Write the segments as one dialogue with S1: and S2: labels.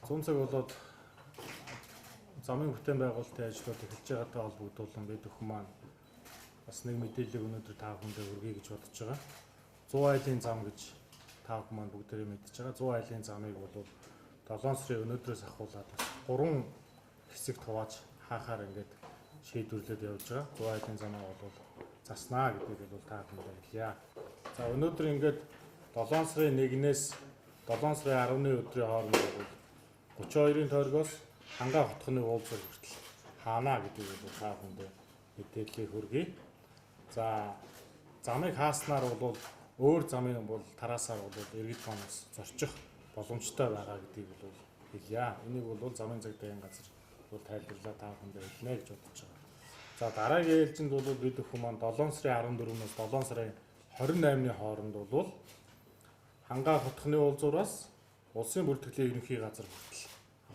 S1: 100 цаг болоод замын бүтээн байгуулалтын ажлууд эхэлж байгаатай холбогдуулан бид өхөн маань бас нэг мэдээлэл өнөөдөр та бүхэндээ хүргэе гэж бодож байгаа. 100 айлын зам гэж та бүхэн маань бүгдээрээ мэдж байгаа. 100 айлын замыг бол 7 сарын өнөөдрөөс ахуулаад бас 3 хэсэгт хувааж хаахаар ингээд шийдвэрлээд явж байгаа. 100 айлын замаа бол заснаа гэдгийг бол та бүхэндээ хэлье. За өнөөдөр ингээд 7 сарын 1-ээс 7 сарын 10-ны өдрийн хооронд бол 32-ын тойргоос хангаа хотхны уулзал хүртэл хаана гэдгийг бол та бүхэндээ мэдээлэл хүргэе. За замыг хааснаар бол өөр замын бол тараасаар бол иргэд манаас зорчих боломжтой байгаа гэдгийг бол хэлье. Энийг бол замын цаг дээгүүр газар бол тайлбарлаа та бүхэндээ хэлнэ гэж бодож байгаа. За дараагийн ээлжинд бол бид өхөн маань 7 сарын 14-өөс 7 сарын 28-ны хооронд бол хангаа хотхны уулзуураас улсын бүртгэлийн ерөнхий газар хүртэл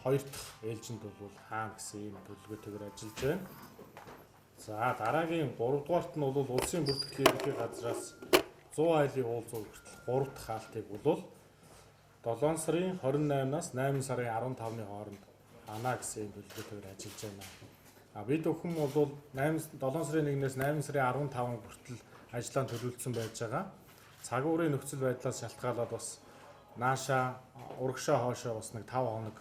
S1: 2 дахь ээлжинд бол хаана гэсэн ийм төлөвлөгөөтэйгээр ажиллаж байна. За дараагийн 3 дугаарт нь бол улсын бүртгэлийн ерөнхий газраас 100 айлын уулзуур хүртэл 3 дахь хаалтыг бол 7 сарын 28-наас 8 сарын 15-ны хооронд хаана гэсэн ийм төлөвлөгөөтэйгээр ажиллаж байна. Бид өхөн бол 7 сарын 1-ээс 8 сарын 15 хүртэл ажлаа төлөвлөсөн байж байгаа. Цагуурын нөхцөл байдлаас шалтгаалаад бас нааша урагшаа хоошоо бас нэг 5 хоног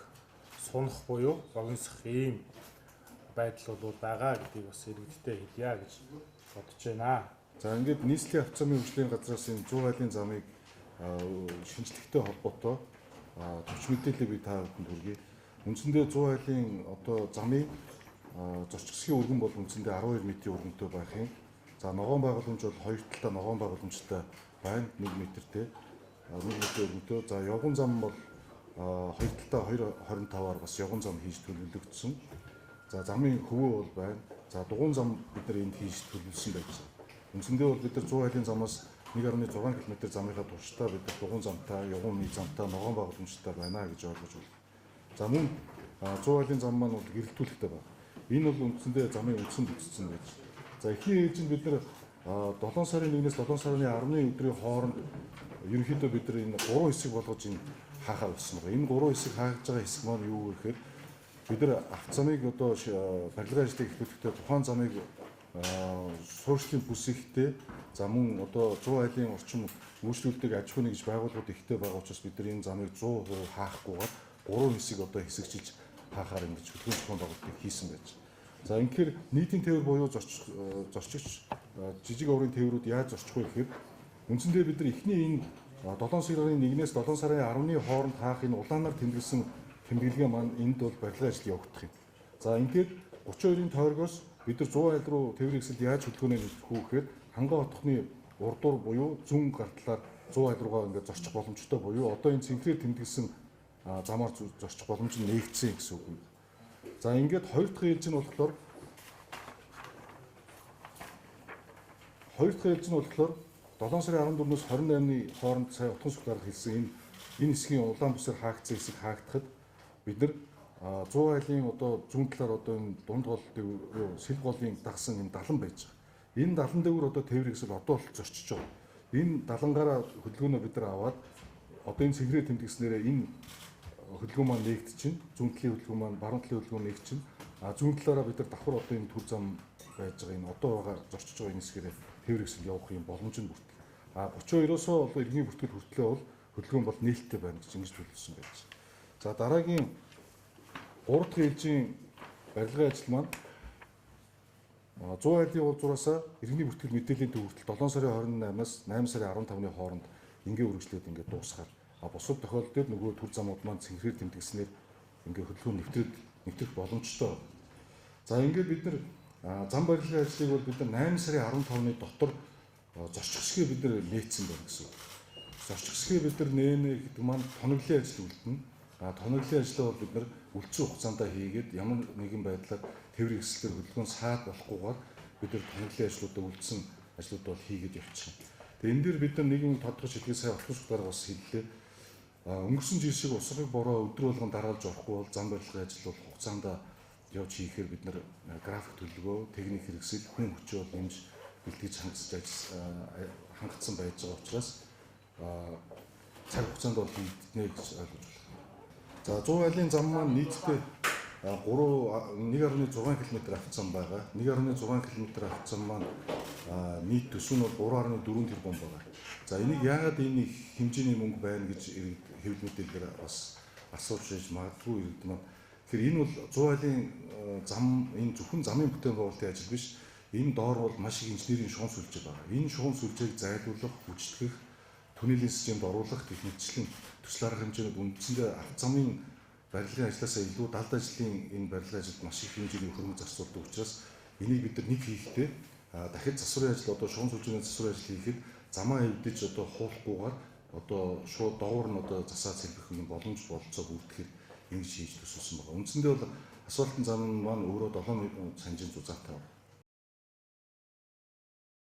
S1: сунах буюу зогсох ийм байдал бол байгаа гэдгийг бас иргэдтэй хэлье гэж бодож байна.
S2: За ингээд нийслэлийн авто замын хөгжлийн газраас энэ 100 айлын замыг шинжлэхтэй холбоотой төвч мэдээллийг би та бүхэнд хүргэе. Үндсэндээ 100 айлын одоо замын зорчих засгийн өргөн бол үндсэндээ 12 метрийн өргөнтэй байх юм. За ногоон байгууламж бол хоёр талаа ногоон байгууламжтай байна 1 метртэй 1 метр өргөнтэй. За явган зам бол хоёр талаа 2.25-аар бас явган зам хийж төлөвлөгдсөн. За замын хөвөө бол байна. За дугуйн зам бид нар энд хийж төлөвлөсөн байж байна. Үндсэндээ бол бид нар 100 айлын замаас 1.6 км замынхаа туршдаа бид нар дугуйн замтай, явган замтай, ногоон байгууламжтай байна гэж ойлгож байна. За мөн 100 айлын зам маань бол гэрэлтүүлэгтэй байна. Энэ бол үндсэндээ замын үндсэн бүтцсэн байж. За эхний ээлжинд бид нар 7 сарын 1-ээс 7 сарын 10-ны өдрийн хооронд ерөнхийдөө бид нар энэ 3 хэсэг болгож энэ хаахаар болсон байгаа. Энэ 3 хэсэг хааж байгаа хэсэг маань юу гэхээр бид нар авцамыг одоо барилгын ажлыг эхлүүлэхдээ тухайн замыг суурьшлийн бүс ихтэй за мөн одоо 100 айлын орчин үйлчлүүлдэг аж ахуйн нэгж байгууллагууд ихтэй байгаа учраас бид нар энэ замыг 100% хаахгүйгээр 3 хэсэг одоо хэсэгчилж хаахаар ингэж хөтөлбөр зохион байгуулалтыг хийсэн байж. За ингэхээр нийтийн тээвэр буюу зорчигч жижиг оврын тээврүүд яаж зорчих вэ гэхээр үндсэндээ бид нар эхний энэ 7 сарын 1-ээс 7 сарын 10-ны хооронд хаах энэ улаанаар тэмдэглэсэн тэмдэглэгээ маань энд бол барилгын ажил явагдах юм. За ингээд 32-ын тойргоос бид нар 100 айл руу тээврийн хэсэлд яаж хөдөлгөөнөө нэвтрэх үү гэхээр хангаа хотхны урдуур буюу зүүн гартлаар 100 айл руугаа ингээд зорчих боломжтой буюу одоо энэ цэнхрээр тэмдэглэсэн замаар зорчих боломж нь нээгдсэн гэсэн үг юм. За ингээд хоёр дахь ээлж нь болохоор 7 сарын 14-өөс 28-ны хооронд сая утган суглаар хэлсэн энэ хэсгийн улаан бүсээр хаагдсан хэсэг хаагдахад бид нар 100 айлын одоо зүүн талаар одоо энэ дунд гол сэлг голын дагсан энэ далан байж байгаа. Энэ далан дээр одоо тээврийн хэсэл одоо л зорчиж байгаа. Энэ далангаараа хөдөлгөөнөө бид нар аваад одоо энэ цэнхрээр тэмдэглэснээрээ энэ хөдөлгөөн маань нээгдчихэв. Зүүн талын хөдөлгөөн маань баруун талын хөдөлгөөн нээгдчихэв. Зүүн талаараа бид нар давхар одоо энэ түр зам байж байгаа энэ одоо байгаа зорчиж байгаа энэ хэсгээрээ тээврийн хэсэл явах юм боломж нь бүртгэл. 32-оос бол иргэний бүртгэл хүртлээ бол хөдөлгөөн бол нээлттэй байна гэж ингэж төлөвлөсөн байж. За дараагийн 3 дахь ээлжийн барилгын ажил маань 100 айлын уулзуураасаа иргэний бүртгэл мэдээллийн төв хүртэл 7 сарын 28-аас 8 сарын 15-ны хооронд ингээ үргэлжлээд ингээ дуусгаар бусад тохиолдолд нөгөө түр замууд маань цэнхрээр тэмдэглэснээр ингээ хөдөлгөөн нэвтрэх боломжтой. За ингээд бид нар зам барилгын ажлыг бол бид нар 8 сарын 15-ны дотор зорчих хэсгээ бид нар нээсэн байна гэсэн. Зорчих хэсгээ бид нар нээнэ гэдэг маань тоноглолын ажил үлдэнэ. Тоноглолын ажлаа бол бид нар үлдсэн хугацаанд хийгээд ямар нэгэн байдлаар тээврийн хэсгээр хөдөлгөөн саад болохгүйгээр бид нар тоноглолын ажлуудаа үлдсэн ажлууд бол хийгээд явчих. Тэгээ энэ дээр бид нар нэг юм тодорхой шилгээ сая утган суглаар бас хэллээ. Өнгөрсөн жил шиг усрыг бороо өдөр болгон дараалж орохгүй бол зам барилгын ажил бол хугацаанд явж хийхээр бид нар график төлөвлөгөө, техник хэрэгсэл, хүн хүчээ бол нэмж бэлтгэж хангацсан байж байгаа учраас цаг хугацаанд бол хийгднэ гэж ойлгож байна. За 100 айлын зам маань нийтдээ 1.6 км авцсан байгаа. 1.6 км авцсан маань нийт төсөв нь бол 3.4 тэрбум байгаа. За энийг яагаад энэ их хэмжээний мөнгө байна гэж хэвлэл мэдээлэлээр бас асууж байж магадгүй иргэд маань. Тэгэхээр энэ бол 100 айлын зам энэ зөвхөн замын бүтээн байгуулалтын ажил биш. Энэ доор бол маш их инженерийн шугам сүлжээ байгаа. Энэ шугам сүлжээг зайлуулах, гүйцэтгэх, түнэлийн системд оруулах гэх мэтчлэн төсөл арга хэмжээнд үндсэндээ авто замын барилгын ажлаасаа илүү далд ажлын энэ барилгын ажилд маш их хэмжээний хөрөнгө зарцуулдаг учраас энийг бид нар нэг хийхдээ дахид засварын ажил одоо шугам сүлжээний засварын ажил хийхэд замаа эвдэж одоо хуулахгүйгээр одоо шууд доогуур нь одоо засаа сэлбэх юм боломж болцоо бүртгэхэд ингэж хийж төсөлсөн байгаа. Үндсэндээ бол асфальтын зам маань өөрөө 7 санжийн зузаатай байна.